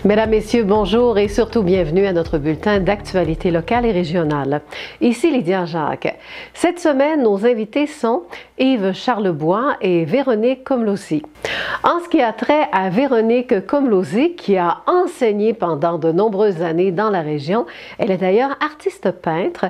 Mesdames, Messieurs, bonjour et surtout bienvenue à notre bulletin d'actualité locale et régionale. Ici Lydia Jacques. Cette semaine, nos invités sont Yves Charlebois et Véronique Komlosy. En ce qui a trait à Véronique Komlosy, qui a enseigné pendant de nombreuses années dans la région, elle est d'ailleurs artiste peintre,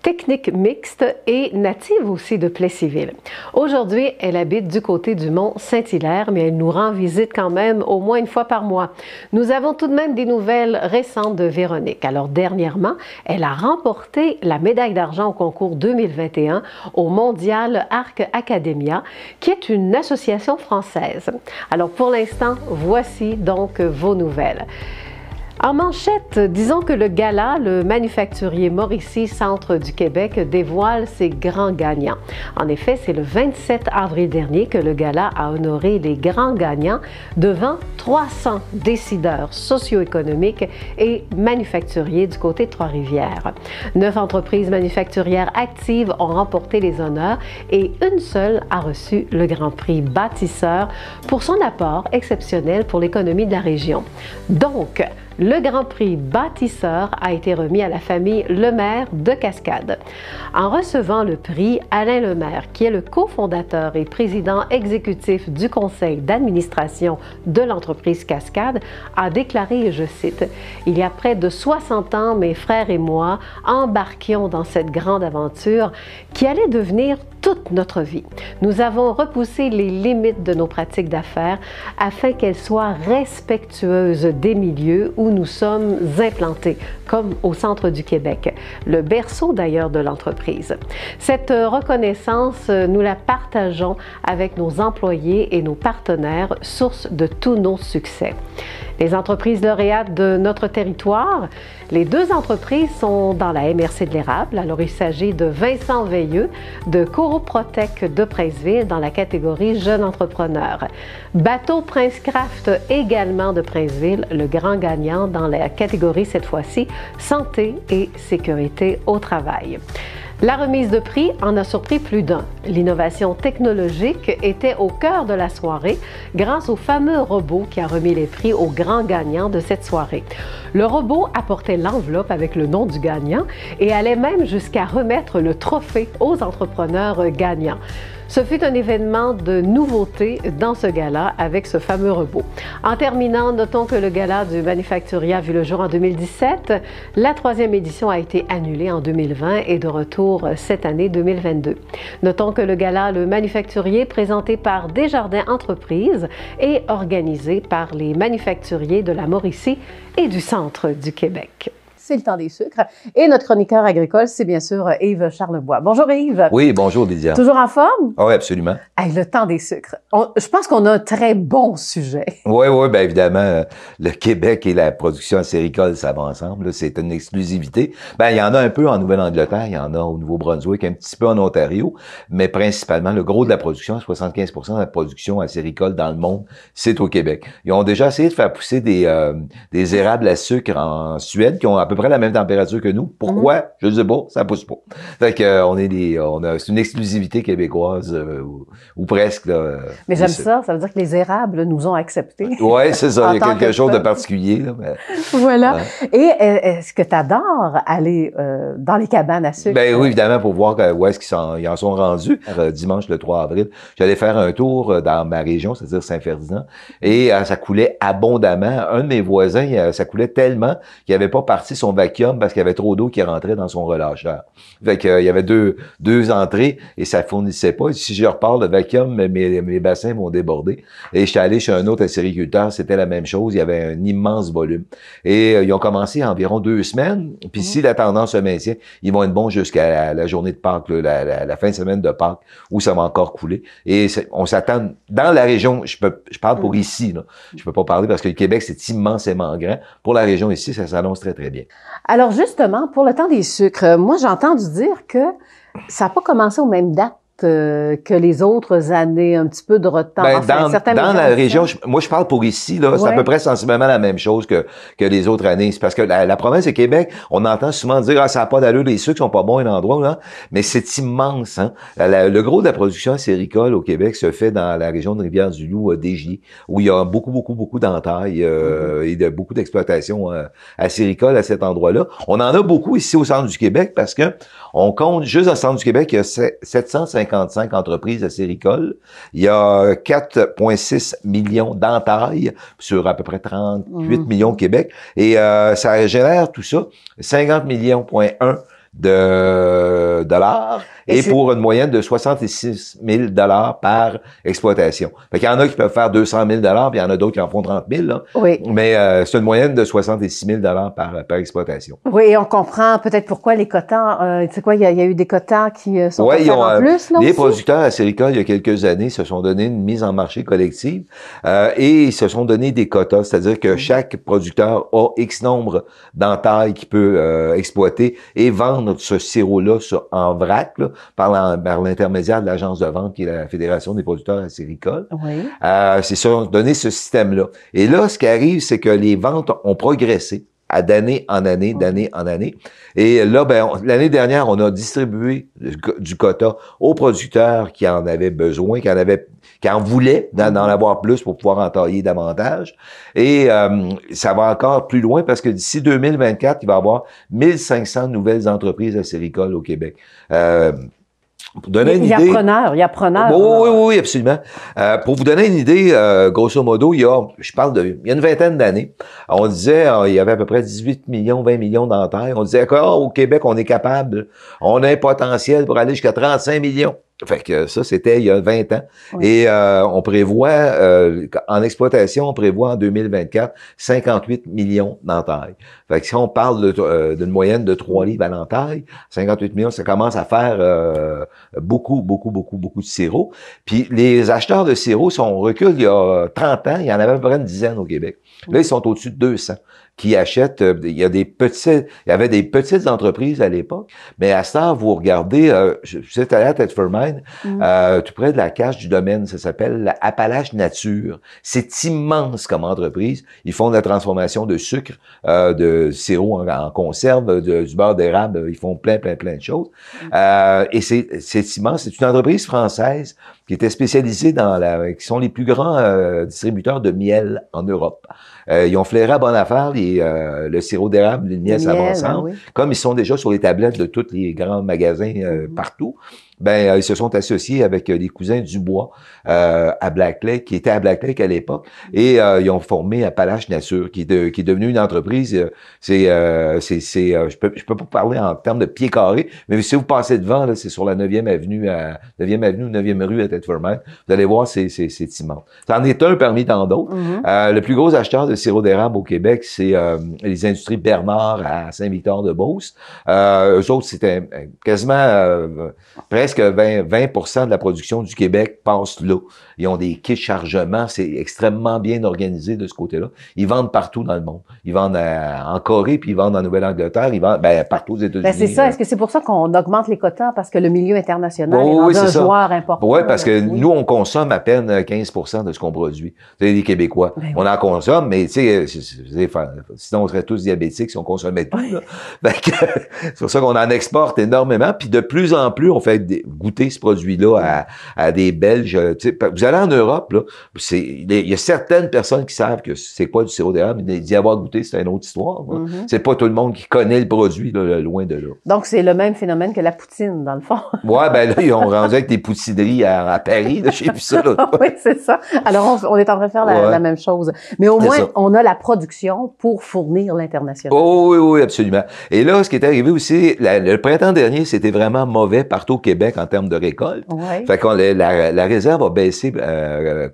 technique mixte et native aussi de Plessisville. Aujourd'hui, elle habite du côté du mont Saint-Hilaire, mais elle nous rend visite quand même au moins une fois par mois. Nous avons tout de même des nouvelles récentes de Véronique. Alors dernièrement, elle a remporté la médaille d'argent au concours 2021 au Mondial Arc Academia, qui est une association française. Alors pour l'instant, voici donc vos nouvelles. En manchette, disons que le gala, le manufacturier Mauricie Centre du Québec, dévoile ses grands gagnants. En effet, c'est le 27 avril dernier que le gala a honoré les grands gagnants devant 300 décideurs socio-économiques et manufacturiers du côté de Trois-Rivières. 9 entreprises manufacturières actives ont remporté les honneurs et une seule a reçu le Grand Prix Bâtisseur pour son apport exceptionnel pour l'économie de la région. Donc, le Grand Prix Bâtisseur a été remis à la famille Lemaire de Cascade. En recevant le prix, Alain Lemaire, qui est le cofondateur et président exécutif du conseil d'administration de l'entreprise Cascade, a déclaré, et je cite, « Il y a près de 60 ans, mes frères et moi embarquions dans cette grande aventure qui allait devenir toute notre vie. Nous avons repoussé les limites de nos pratiques d'affaires afin qu'elles soient respectueuses des milieux où nous sommes implantés, comme au centre du Québec, le berceau d'ailleurs de l'entreprise. Cette reconnaissance, nous la partageons avec nos employés et nos partenaires, source de tous nos succès. Les entreprises lauréates de notre territoire, les deux entreprises sont dans la MRC de l'Érable. Alors, il s'agit de Vincent Veilleux de Coroprotec de Princeville dans la catégorie Jeune entrepreneur. Bateau Prince Craft également de Princeville, le grand gagnant dans la catégorie cette fois-ci Santé et sécurité au travail. La remise de prix en a surpris plus d'un. L'innovation technologique était au cœur de la soirée grâce au fameux robot qui a remis les prix aux grands gagnants de cette soirée. Le robot apportait l'enveloppe avec le nom du gagnant et allait même jusqu'à remettre le trophée aux entrepreneurs gagnants. Ce fut un événement de nouveauté dans ce gala avec ce fameux robot. En terminant, notons que le gala du manufacturier a vu le jour en 2017. La 3e édition a été annulée en 2020 et de retour cette année 2022. Notons que le gala Le Manufacturier, présenté par Desjardins Entreprises, est organisé par les manufacturiers de la Mauricie et du centre du Québec. C'est le temps des sucres. Et notre chroniqueur agricole, c'est bien sûr Yves Charlebois. Bonjour Yves. Oui, bonjour Lydia. Toujours en forme? Oui, absolument. Hey, le temps des sucres. Je pense qu'on a un très bon sujet. Oui, bien évidemment, le Québec et la production acéricole, ça va ensemble. C'est une exclusivité. Il y en a un peu en Nouvelle-Angleterre, il y en a au Nouveau-Brunswick, un petit peu en Ontario, mais principalement, le gros de la production, 75% de la production acéricole dans le monde, c'est au Québec. Ils ont déjà essayé de faire pousser des érables à sucre en Suède qui ont à peu près la même température que nous. Pourquoi? Je ne sais pas, ça pousse pas. Fait que c'est une exclusivité québécoise ou presque. Là, mais j'aime ça veut dire que les érables nous ont acceptés. Oui, c'est ça, il y a quelque chose de particulier. Là, mais, voilà. Ouais. Et est-ce que tu adores aller dans les cabanes à sucre? Oui, évidemment, pour voir où est-ce qu'ils en sont rendus. Dimanche, le 3 avril, j'allais faire un tour dans ma région, c'est-à-dire Saint-Ferdinand, et ça coulait abondamment. Un de mes voisins, ça coulait tellement qu'il n'avait pas parti son vacuum parce qu'il y avait trop d'eau qui rentrait dans son relâcheur. Fait que, il y avait deux entrées et ça fournissait pas. Si je repars le vacuum, mes bassins vont déborder. Et j'étais allé chez un autre acériculteur, c'était la même chose. Il y avait un immense volume. Et ils ont commencé environ 2 semaines. Puis si la tendance se maintient, ils vont être bons jusqu'à la journée de Pâques, la fin de semaine de Pâques, où ça va encore couler. Et on s'attend, dans la région, je parle pour ici, là. Je peux pas parler parce que le Québec, c'est immensément grand. Pour la région ici, ça s'annonce très, très bien. Alors justement, pour le temps des sucres, moi j'ai entendu dire que ça n'a pas commencé aux mêmes dates que les autres années, un petit peu de retard. Ben, Enfin, dans la région, moi je parle pour ici, là, c'est à peu près sensiblement la même chose que les autres années. C'est parce que la province de Québec, on entend souvent dire, ah, ça n'a pas d'allure, les sucres sont pas bons à un endroit, là. Mais c'est immense, hein. Le gros de la production acéricole au Québec se fait dans la région de Rivière-du-Loup, Desjy, où il y a beaucoup d'entailles, et beaucoup d'exploitation acéricole à cet endroit-là. On en a beaucoup ici au centre du Québec parce que on compte, juste dans le centre du Québec, il y a 755 entreprises acéricoles. Il y a 4,6 millions d'entailles sur à peu près 38 millions au Québec. Et ça génère tout ça 50 millions,1 de dollars et pour une moyenne de 66 000 $ par exploitation. Fait qu'il y en a qui peuvent faire 200 000 $, puis il y en a d'autres qui en font 30 000, là. Oui. Mais c'est une moyenne de 66 000 $ par exploitation. Oui, et on comprend peut-être pourquoi les quotas, tu sais quoi, il y a eu des quotas qui sont offerts en plus, là, les aussi? producteurs acéricoles, il y a quelques années, se sont donné une mise en marché collective et ils se sont donné des quotas, c'est-à-dire que chaque producteur a X nombre d'entailles qu'il peut exploiter et vendre ce sirop-là en vrac, là, par l'intermédiaire de l'agence de vente qui est la Fédération des producteurs acéricoles. Oui. C'est ça, donner ce système-là. Et là, ce qui arrive, c'est que les ventes ont progressé d'année en année, d'année en année. Et là, l'année dernière, on a distribué du quota aux producteurs qui en avaient besoin, qui en voulaient d'en avoir plus pour pouvoir en tailler davantage. Et ça va encore plus loin parce que d'ici 2024, il va y avoir 1500 nouvelles entreprises acéricoles au Québec. Pour donner une idée, il y a preneur. Oui, absolument. Pour vous donner une idée, grosso modo, il y a une vingtaine d'années, on disait, il y avait à peu près 18 millions, 20 millions d'entailles. On disait au Québec, on est capable, on a un potentiel pour aller jusqu'à 35 millions. Fait que ça, c'était il y a 20 ans. Oui. Et on prévoit, en exploitation, on prévoit en 2024 58 millions d'entailles. Fait que si on parle d'une moyenne de 3 livres à l'entaille, 58 millions, ça commence à faire beaucoup de sirop. Puis les acheteurs de sirop, si on recule il y a 30 ans, il y en avait à peu près une dizaine au Québec. Là, ils sont au-dessus de 200 qui achètent. Il y avait des petites entreprises à l'époque, mais à ce temps, vous regardez, vous êtes allé à Thetford Mine, tout près de la cache du domaine, ça s'appelle la Appalache Nature. C'est immense comme entreprise. Ils font de la transformation de sucre, de sirop en conserve, du beurre d'érable. Ils font plein de choses. Et c'est immense. C'est une entreprise française qui était spécialisée qui sont les plus grands distributeurs de miel en Europe. Ils ont flairé à bonne affaire le sirop d'érable, le miel, ça va ensemble. Oui. Comme ils sont déjà sur les tablettes de tous les grands magasins partout, ils se sont associés avec les cousins Dubois à Black Lake, qui étaient à Black Lake à l'époque, et ils ont formé Appalache Nature, qui est devenue une entreprise. Je peux pas parler en termes de pieds carrés, mais si vous passez devant, là, c'est sur la 9e avenue, 9e rue à Thetford Mine. Vous allez voir, c'est immense. C'en est un parmi tant d'autres. Le plus gros acheteur de sirop d'érable au Québec, c'est les industries Bernard à Saint-Victor-de-Beauce. Eux autres, c'était quasiment presque 20% de la production du Québec passe là. Ils ont des kits de chargement, c'est extrêmement bien organisé de ce côté-là. Ils vendent partout dans le monde. Ils vendent en Corée, puis ils vendent en Nouvelle-Angleterre, ils vendent partout aux États-Unis. C'est ça. Est-ce que c'est pour ça qu'on augmente les quotas? Parce que le milieu international est un joueur important. Oui, parce que nous, on consomme à peine 15% de ce qu'on produit. C'est les Québécois. On en consomme, mais tu sais, sinon on serait tous diabétiques si on consommait tout. C'est pour ça qu'on en exporte énormément. Puis de plus en plus, on fait goûter ce produit-là à des Belges. Vous allez en Europe, là, il y a certaines personnes qui savent que c'est quoi du sirop d'érable, mais d'y avoir goûté, c'est une autre histoire. C'est pas tout le monde qui connaît le produit, là, loin de là. Donc, c'est le même phénomène que la poutine, dans le fond. Ouais, là, ils ont rendu avec des poutineries à Paris, là, j'ai vu ça, là. Oui, c'est ça. Alors, on est en train de faire la même chose. Mais au moins, on a la production pour fournir l'international. Oh, oui, absolument. Et là, ce qui est arrivé aussi, le printemps dernier, c'était vraiment mauvais partout au Québec en termes de récolte. Ouais. Fait que la réserve a baissé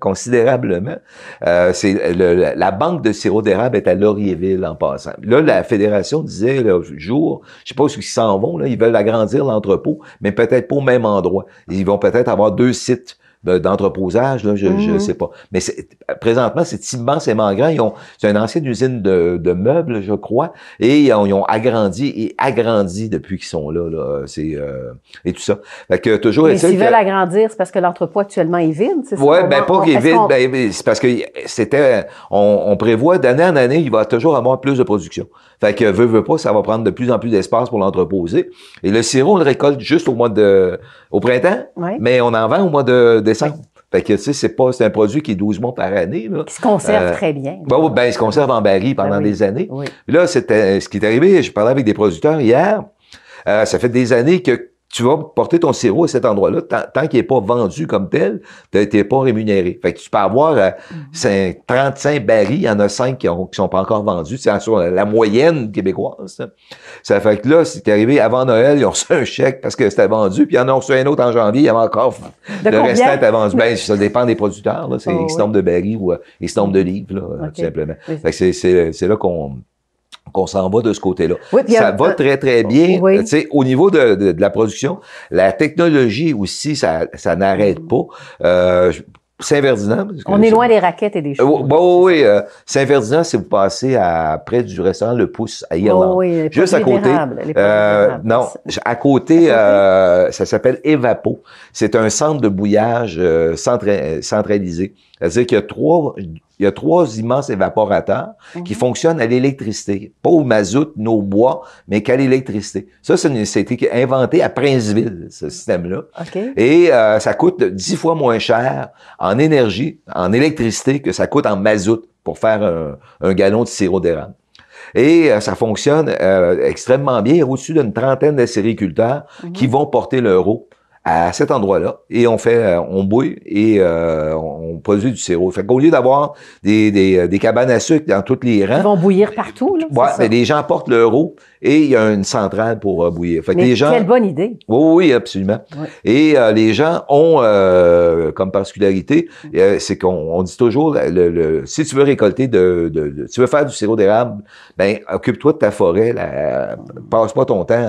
considérablement. La banque de sirop d'érable est à Laurierville en passant. Là, la fédération disait, là, je sais pas où ils s'en vont, là, ils veulent agrandir l'entrepôt, mais peut-être pas au même endroit. Ils vont peut-être avoir 2 sites d'entreposage, là, je sais pas. Mais présentement, c'est immensément grand. C'est une ancienne usine de meubles, je crois, et ils ont agrandi depuis qu'ils sont là. Et tout ça. Fait que toujours. Mais s'ils veulent agrandir, c'est parce que l'entrepôt actuellement est vide, c'est ça? Ouais, pas qu'il est vide, c'est parce que on prévoit d'année en année, il va toujours avoir plus de production. Fait que veut pas, ça va prendre de plus en plus d'espace pour l'entreposer. Et le sirop, on le récolte juste au printemps, mais on en vend au mois de décembre. Fait que, tu sais, c'est un produit qui est 12 mois par année, là. Qui se conserve très bien. Il se conserve en baril pendant des années. Oui. Puis là, ce qui est arrivé, je parlais avec des producteurs hier, ça fait des années que tu vas porter ton sirop à cet endroit-là, tant qu'il n'est pas vendu comme tel, tu n'es pas rémunéré. Fait que tu peux avoir 35 barils, il y en a 5 qui sont pas encore vendus. C'est sur la moyenne québécoise. Ça fait que là, c'est arrivé avant Noël, ils ont reçu un chèque parce que c'était vendu, puis ils en ont reçu un autre en janvier, il y avait encore le restant était vendu. Ben, ça dépend des producteurs, là. C'est X nombre de barils ou X nombre de livres, là, tout simplement. Fait que c'est là qu'on s'en va de ce côté-là. Oui, ça va très, très bien. Oui. Tu sais, au niveau de la production, la technologie aussi, ça n'arrête pas. Saint-Ferdinand. On est loin des raquettes et des choses. Oui. Saint-Ferdinand, si vous passez près du restaurant Le Pouce à Irlande. Oui, juste à côté. Non, à côté, ça s'appelle Evapo. C'est un centre de bouillage centralisé. C'est-à-dire qu'il y a trois immenses évaporateurs qui fonctionnent à l'électricité. Pas au mazout, au bois, mais qu'à l'électricité. Ça été inventé à Princeville, ce système-là. Okay. Et ça coûte 10 fois moins cher en énergie, en électricité, que ça coûte en mazout pour faire un gallon de sirop d'érable. Et ça fonctionne extrêmement bien. Il y a au-dessus d'une trentaine de sériculteurs qui vont porter leur eau à cet endroit-là, et on bouille et on produit du sirop. Fait qu'au lieu d'avoir des cabanes à sucre dans tous les rangs... Ils vont bouillir partout, là, ouais, mais les gens portent leur eau et il y a une centrale pour bouillir. Fait que mais les gens... quelle bonne idée! Oui, absolument. Ouais. Et les gens ont comme particularité, c'est qu'on dit toujours, si tu veux récolter tu veux faire du sirop d'érable, ben occupe-toi de ta forêt, passe pas ton temps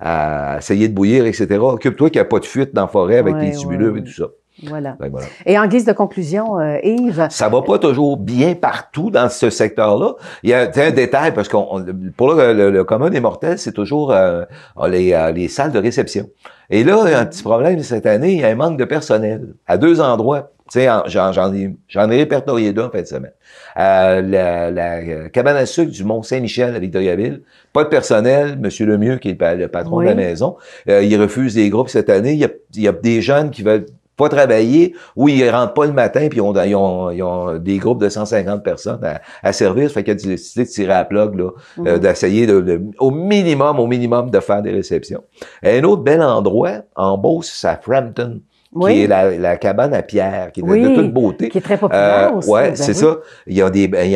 à essayer de bouillir, etc. Occupe-toi qu'il n'y a pas de fuite dans la forêt avec tes tubulures et tout ça. Voilà. Et en guise de conclusion, Yves... Ça va pas toujours bien partout dans ce secteur-là. Il y a un détail, parce pour le commun des mortels, c'est toujours les salles de réception. Et là, il y a un petit problème cette année, il y a un manque de personnel à 2 endroits. Tu sais, j'en ai répertorié 2 en fin de semaine. La cabane à sucre du Mont-Saint-Michel à Victoriaville, pas de personnel. Monsieur Lemieux, qui est le patron de la maison, il refuse des groupes cette année. Il y a des jeunes qui veulent pas travailler, ou ils rentrent pas le matin, puis ils ont des groupes de 150 personnes à servir. Ça fait qu'il a décidé de tirer à la plug, là, d'essayer au minimum de faire des réceptions. Un autre bel endroit, en Beauce, c'est à Frampton. Qui est la cabane à pierre, qui est de toute beauté. Qui est très populaire aussi. Ouais, c'est ça. Il y a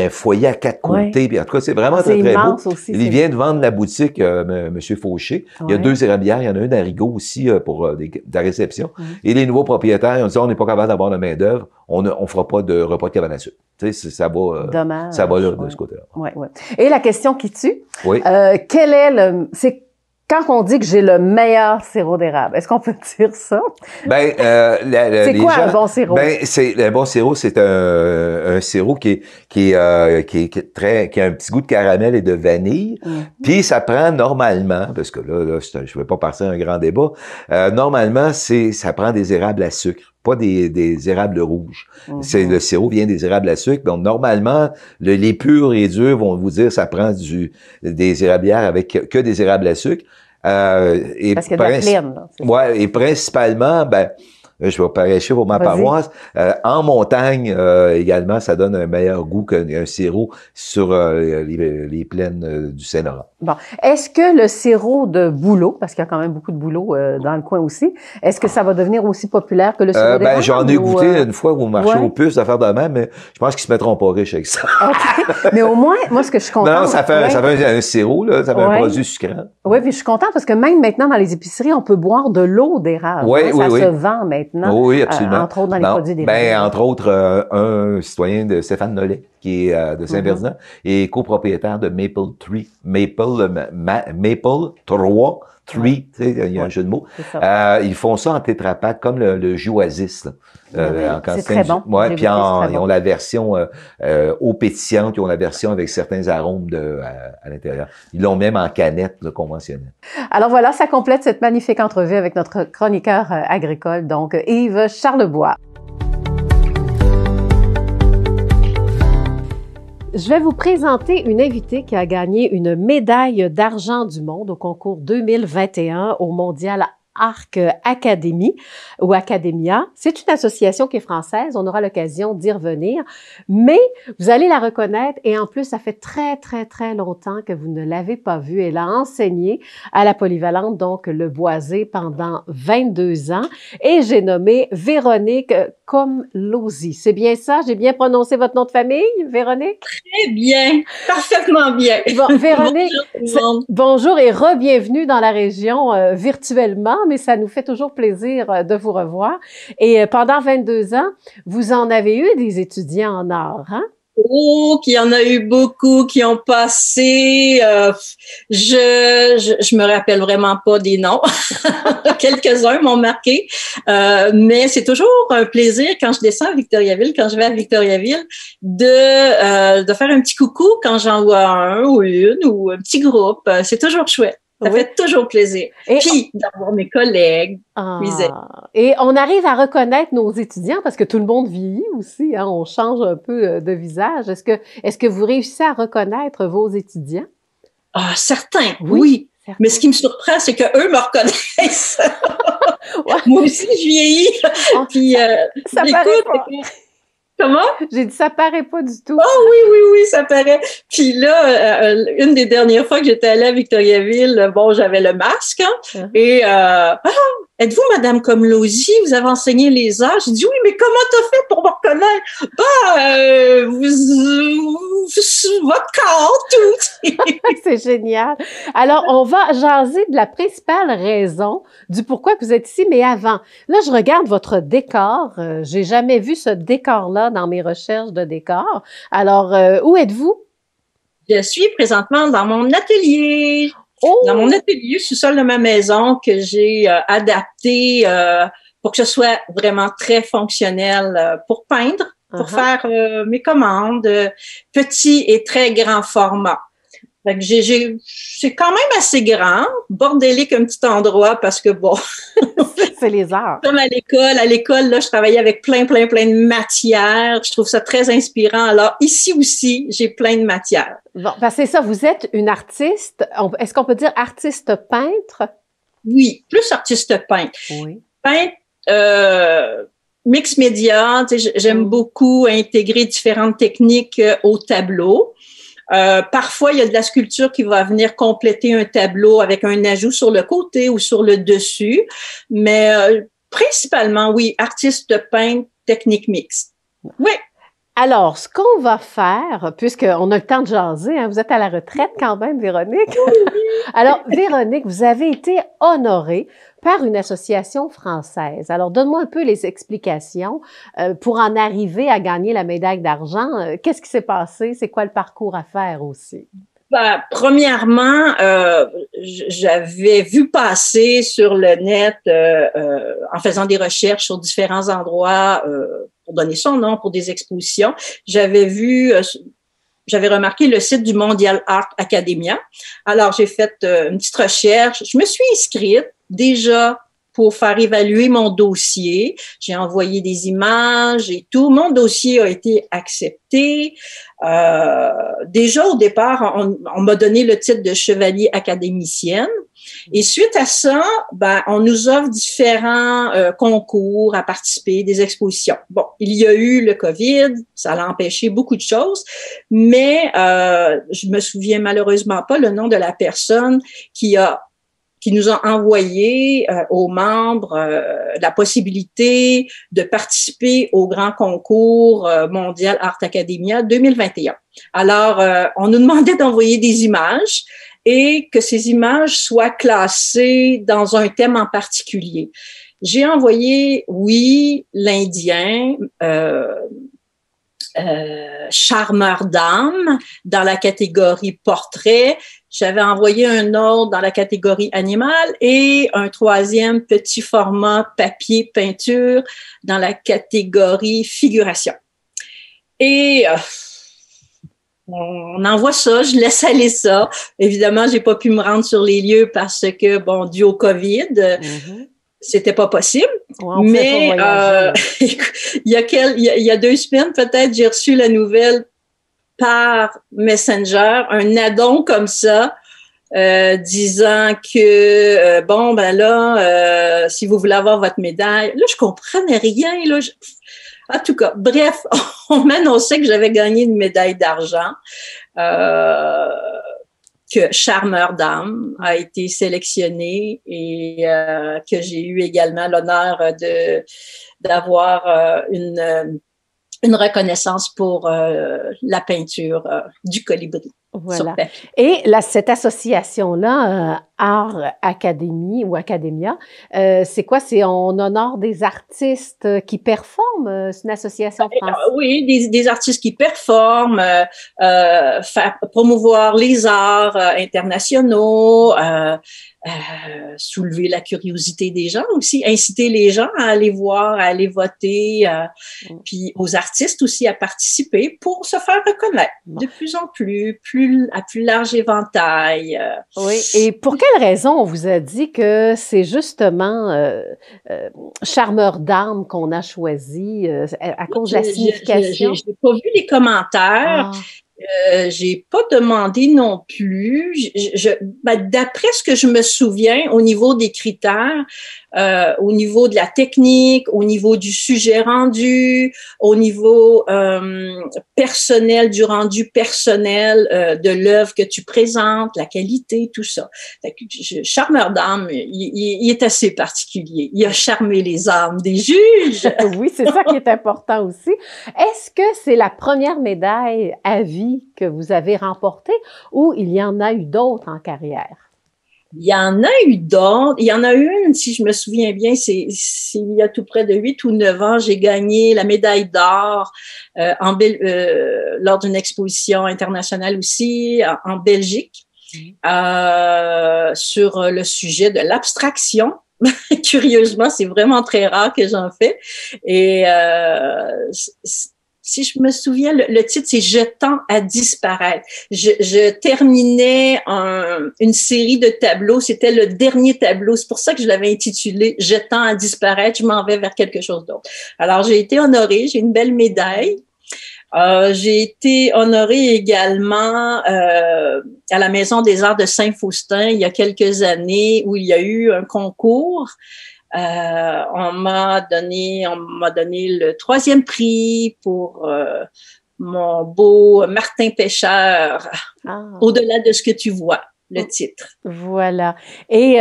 un foyer à 4 côtés. Puis en tout cas, c'est vraiment très, très beau. Aussi, il vient de vendre la boutique, Monsieur Fauché. Il y a 2 érablières. Il y en a une à Rigaud aussi pour de la réception. Et les nouveaux propriétaires, ils ont dit, on n'est pas capable d'avoir de main d'œuvre. On fera pas de repas de cabane à sucre. Tu sais, ça va. Dommage. Ça va là, de ce côté-là. Ouais. Et la question qui tue. Quel est quand on dit que j'ai le meilleur sirop d'érable, est-ce qu'on peut dire ça? Ben, c'est quoi un bon sirop? Ben, un bon sirop, c'est un sirop qui a un petit goût de caramel et de vanille. Puis ça prend normalement, parce que là, je vais pas passer un grand débat. Normalement, ça prend des érables à sucre, pas des érables rouges. Le sirop vient des érables à sucre. Donc normalement, les purs et durs vont vous dire ça prend des érablières avec que des érables à sucre. Parce qu'il y a de la clim, là. Ouais, et principalement, je vais prêcher pour ma paroisse. En montagne, également, ça donne un meilleur goût qu'un sirop sur les plaines du Saint-Laurent. Bon. Est-ce que le sirop de bouleau, parce qu'il y a quand même beaucoup de bouleau dans le coin aussi, est-ce que ça va devenir aussi populaire que le sirop d'érable? J'en ai goûté une fois au marché aux puces d'affaires de même, mais je pense qu'ils se mettront pas riches avec ça. Okay. Mais au moins, moi, ce que je suis contente... Non, ça fait un sirop, là, ça fait un produit sucrant. Oui, puis je suis contente parce que même maintenant, dans les épiceries, on peut boire de l'eau d'érable. Ça se vend maintenant. Oui, absolument. Entre autres, dans les produits d'érable. Entre autres, un citoyen de Stéphane Nollet. qui est de Saint-Ferdinand, et copropriétaire de Maple 3, Maple 3, tu sais, il y a un jeu de mots. Ils font ça en tétrapack, comme le jus Oasis, là. C'est très bon. Ouais, puis ils ont la version eau pétillante, ils ont la version avec certains arômes à l'intérieur. Ils l'ont même en canette là, conventionnelle. Alors voilà, ça complète cette magnifique entrevue avec notre chroniqueur agricole, donc Yves Charlebois. Je vais vous présenter une invitée qui a gagné une médaille d'argent du monde au concours 2021 au Mondial Arc Academy ou Academia. C'est une association qui est française, on aura l'occasion d'y revenir, mais vous allez la reconnaître et en plus, ça fait très, très, très longtemps que vous ne l'avez pas vue. Elle a enseigné à la polyvalente, donc le Boisé, pendant 22 ans et j'ai nommé Véronique Komlosy. C'est bien ça? J'ai bien prononcé votre nom de famille, Véronique? Très bien, parfaitement bien. Bon, Véronique, bonjour et re-bienvenue dans la région virtuellement, mais ça nous fait toujours plaisir de vous revoir. Et pendant 22 ans, vous en avez eu des étudiants en art, hein? Oh, qu'il y en a eu beaucoup qui ont passé. Je me rappelle vraiment pas des noms. Quelques-uns m'ont marqué. Mais c'est toujours un plaisir quand je descends à Victoriaville, quand je vais à Victoriaville, de faire un petit coucou quand j'en vois un ou une ou un petit groupe. C'est toujours chouette. Ça fait toujours plaisir. Et puis, d'avoir mes collègues. Et on arrive à reconnaître nos étudiants parce que tout le monde vieillit aussi, hein, on change un peu de visage. Est-ce que vous réussissez à reconnaître vos étudiants? Ah, certains, oui. Certains. Mais ce qui me surprend, c'est qu'eux me reconnaissent. Moi aussi, je vieillis. Puis, ça paraît pas. Comment? J'ai dit, ça paraît pas du tout. Oh oui, ça paraît. Puis là, une des dernières fois que j'étais allée à Victoriaville, bon, j'avais le masque, hein, et êtes-vous Madame Komlosy? Vous avez enseigné les arts? J'ai dit oui, mais comment t'as fait pour me reconnaître? Votre corps, tout. C'est génial. Alors, on va jaser de la principale raison du pourquoi que vous êtes ici, mais avant. Là, je regarde votre décor. J'ai jamais vu ce décor-là dans mes recherches de décor. Alors, où êtes-vous? Je suis présentement dans mon atelier. Oh! Dans mon atelier sous-sol de ma maison que j'ai adapté pour que ce soit vraiment très fonctionnel pour peindre, pour faire mes commandes, petit et très grand format. Fait que c'est quand même assez grand, bordélique un petit endroit parce que bon. C'est les arts. Comme à l'école, là, je travaillais avec plein de matières. Je trouve ça très inspirant. Alors, ici aussi, j'ai plein de matières. Bon, parce que c'est ça, vous êtes une artiste. Est-ce qu'on peut dire artiste peintre? Oui, plus artiste peintre. Oui. Peintre, mix média. J'aime beaucoup intégrer différentes techniques au tableau. Parfois, il y a de la sculpture qui va venir compléter un tableau avec un ajout sur le côté ou sur le dessus. Mais principalement, oui, artiste peintre, technique mixte. Oui. Alors, ce qu'on va faire, puisqu'on a le temps de jaser, hein, vous êtes à la retraite quand même, Véronique. Alors, Véronique, vous avez été honorée par une association française. Alors, donne-moi un peu les explications pour en arriver à gagner la médaille d'argent. Qu'est-ce qui s'est passé? C'est quoi le parcours à faire aussi? Premièrement, j'avais vu passer sur le net, en faisant des recherches sur différents endroits, pour donner son nom, pour des expositions, j'avais remarqué le site du Mondial Art Academia. Alors, j'ai fait une petite recherche. Je me suis inscrite déjà pour faire évaluer mon dossier. J'ai envoyé des images et tout. Mon dossier a été accepté. Déjà, au départ, on m'a donné le titre de chevalier académicienne. Et suite à ça, on nous offre différents concours à participer, des expositions. Bon, il y a eu le COVID, ça a empêché beaucoup de choses, mais je me souviens malheureusement pas le nom de la personne qui nous a envoyé aux membres la possibilité de participer au grand concours mondial Art Academia 2021. Alors, on nous demandait d'envoyer des images et que ces images soient classées dans un thème en particulier. J'ai envoyé, oui, l'Indien, charmeur d'âme dans la catégorie portrait. J'avais envoyé un autre dans la catégorie animal et un troisième petit format papier peinture dans la catégorie figuration. Et on envoie ça, je laisse aller ça. Évidemment, j'ai pas pu me rendre sur les lieux parce que, bon, dû au COVID, c'était pas possible. Ouais, mais il y a 2 semaines, peut-être, j'ai reçu la nouvelle par Messenger, un addon comme ça, disant que bon ben là, si vous voulez avoir votre médaille, là je comprenais rien là. En tout cas, bref, on m'annonçait que j'avais gagné une médaille d'argent, que Charmeur d'âme a été sélectionné et que j'ai eu également l'honneur d'avoir une reconnaissance pour la peinture du colibri. Voilà. Et cette association-là, Art Académie ou Academia, c'est quoi? C'est en honneur des artistes qui performent? C'est une association française? Oui, des artistes qui performent, faire promouvoir les arts internationaux, soulever la curiosité des gens aussi, inciter les gens à aller voir, à aller voter, puis aux artistes aussi à participer pour se faire reconnaître de plus en plus, à plus large éventail. Oui, et pour quelle raison on vous a dit que c'est justement Charmeur d'âme qu'on a choisi à cause de la signification? Je n'ai pas vu les commentaires. J'ai pas demandé non plus. D'après ce que je me souviens, au niveau des critères, au niveau de la technique, au niveau du sujet rendu, au niveau personnel, du rendu personnel de l'œuvre que tu présentes, la qualité, tout ça. Charmeur d'âme, il est assez particulier. Il a charmé les âmes des juges. Oui, c'est ça qui est important aussi. Est-ce que c'est la première médaille à vie que vous avez remportée ou il y en a eu d'autres en carrière? Il y en a eu d'autres. Il y en a une, si je me souviens bien, c'est il y a tout près de 8 ou 9 ans, j'ai gagné la médaille d'or lors d'une exposition internationale aussi en Belgique sur le sujet de l'abstraction. Curieusement, c'est vraiment très rare que j'en fais. Et si je me souviens, le titre, c'est « Je tends à disparaître ». Je terminais une série de tableaux. C'était le dernier tableau. C'est pour ça que je l'avais intitulé « Je tends à disparaître ». Je m'en vais vers quelque chose d'autre. Alors, j'ai été honorée. J'ai une belle médaille. J'ai été honorée également à la Maison des Arts de Saint-Faustin il y a quelques années où il y a eu un concours. On m'a donné le 3e prix pour mon beau Martin Pêcheur, Au-delà de ce que tu vois, le titre. Voilà. Et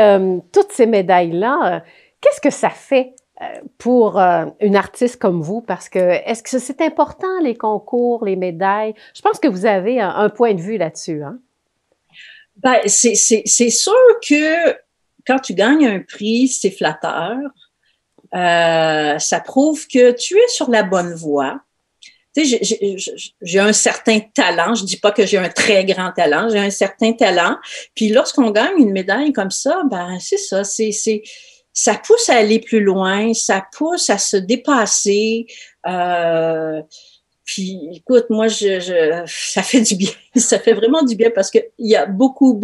toutes ces médailles-là, qu'est-ce que ça fait pour une artiste comme vous? Parce que est-ce que c'est important, les concours, les médailles? Je pense que vous avez un point de vue là-dessus, hein? Ben, c'est sûr que quand tu gagnes un prix, c'est flatteur. Ça prouve que tu es sur la bonne voie. Tu sais, j'ai un certain talent. Je dis pas que j'ai un très grand talent. J'ai un certain talent. Puis lorsqu'on gagne une médaille comme ça, ben c'est ça. Ça pousse à aller plus loin. Ça pousse à se dépasser. Puis, écoute, moi, ça fait du bien. Ça fait vraiment du bien parce que il y a beaucoup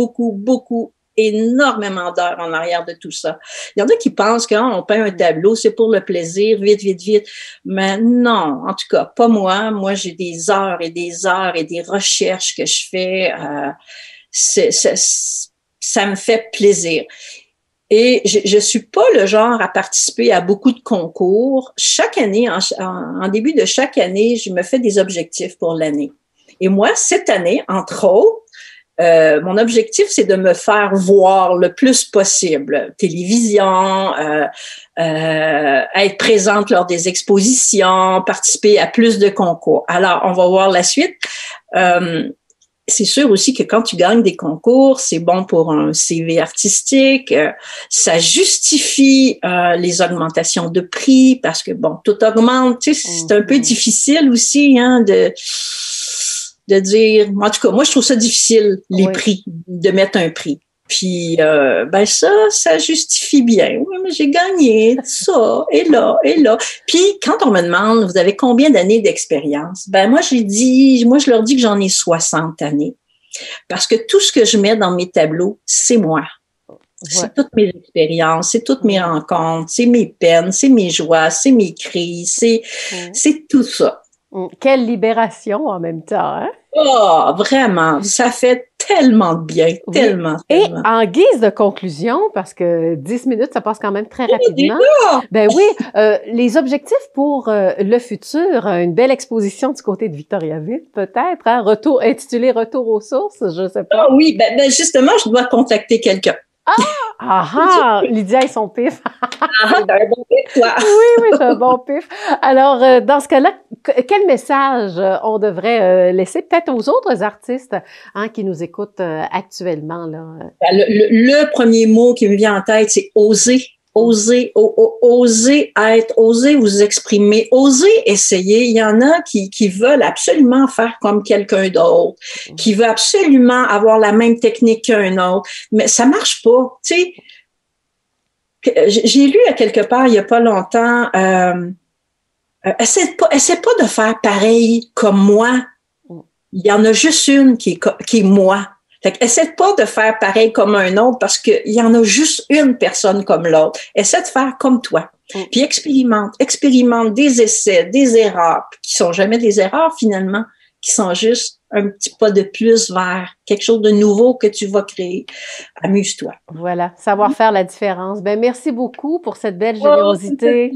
énormément d'heures en arrière de tout ça. Il y en a qui pensent que on peint un tableau, c'est pour le plaisir, vite. Mais non, en tout cas, pas moi. Moi, j'ai des heures et des heures et des recherches que je fais. Ça me fait plaisir. Et je suis pas le genre à participer à beaucoup de concours. Chaque année, en début de chaque année, je me fais des objectifs pour l'année. Et moi, cette année, entre autres, mon objectif, c'est de me faire voir le plus possible. Télévision, être présente lors des expositions, participer à plus de concours. Alors, on va voir la suite. c'est sûr aussi que quand tu gagnes des concours, c'est bon pour un CV artistique, ça justifie les augmentations de prix parce que, bon, tout augmente. Tu sais, c'est un peu difficile aussi hein, de dire... En tout cas, moi, je trouve ça difficile, les prix, de mettre un prix. Puis, ben ça justifie bien. Oui, mais j'ai gagné ça, et là, et là. Puis, quand on me demande, vous avez combien d'années d'expérience? Ben moi, je leur dis que j'en ai 60 années. Parce que tout ce que je mets dans mes tableaux, c'est moi. C'est toutes mes expériences, c'est toutes mes rencontres, c'est mes peines, c'est mes joies, c'est mes crises, c'est tout ça. Quelle libération en même temps, hein? Oh, vraiment, ça fait tellement de bien, tellement. Et en guise de conclusion, parce que 10 minutes, ça passe quand même très rapidement. Ben oui, les objectifs pour le futur, une belle exposition du côté de Victoriaville, peut-être, hein? Intitulé Retour aux sources, je ne sais pas. Ah oui, ben justement, je dois contacter quelqu'un. Lydia et son pif. Un bon pif, toi. Oui, c'est un bon pif. Alors, dans ce cas-là, quel message on devrait laisser peut-être aux autres artistes hein, qui nous écoutent actuellement? Là? Le premier mot qui me vient en tête, c'est oser. Oser être, oser vous exprimer, oser essayer. Il y en a qui veulent absolument faire comme quelqu'un d'autre, qui veut absolument avoir la même technique qu'un autre, mais ça marche pas. Tu sais, j'ai lu à quelque part il y a pas longtemps, essaie pas de faire pareil comme moi. Il y en a juste une qui est moi. Fait que essaie pas de faire pareil comme un autre parce qu'il y en a juste une personne comme l'autre. Essaie de faire comme toi. Puis expérimente des essais, des erreurs, qui sont jamais des erreurs finalement, qui sont juste un petit pas de plus vers quelque chose de nouveau que tu vas créer. Amuse-toi. Voilà, savoir faire la différence. Ben merci beaucoup pour cette belle générosité.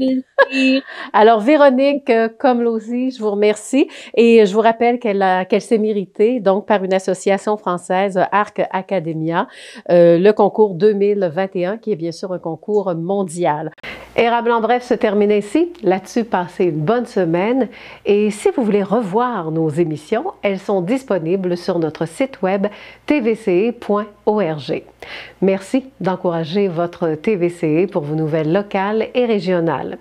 Alors Véronique Komlosy, je vous remercie et je vous rappelle qu'elle s'est méritée donc par une association française Arc Academia le concours 2021 qui est bien sûr un concours mondial. Érable en bref se termine ici. Là-dessus, passez une bonne semaine. Et si vous voulez revoir nos émissions, elles sont disponibles sur notre site web tvce.org. Merci d'encourager votre TVCE pour vos nouvelles locales et régionales.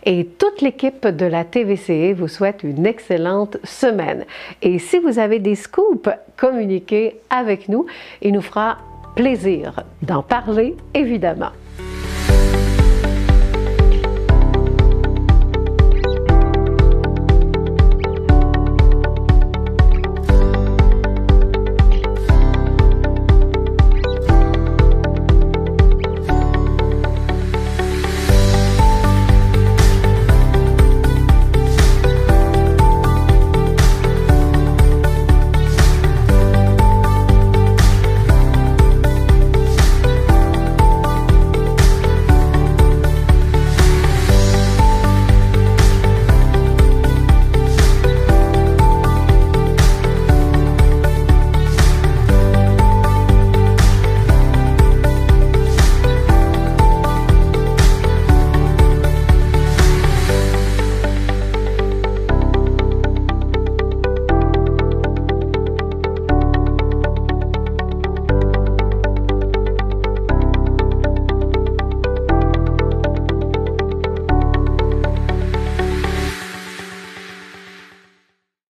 Et toute l'équipe de la TVCE vous souhaite une excellente semaine. Et si vous avez des scoops, communiquez avec nous. Il nous fera plaisir d'en parler, évidemment.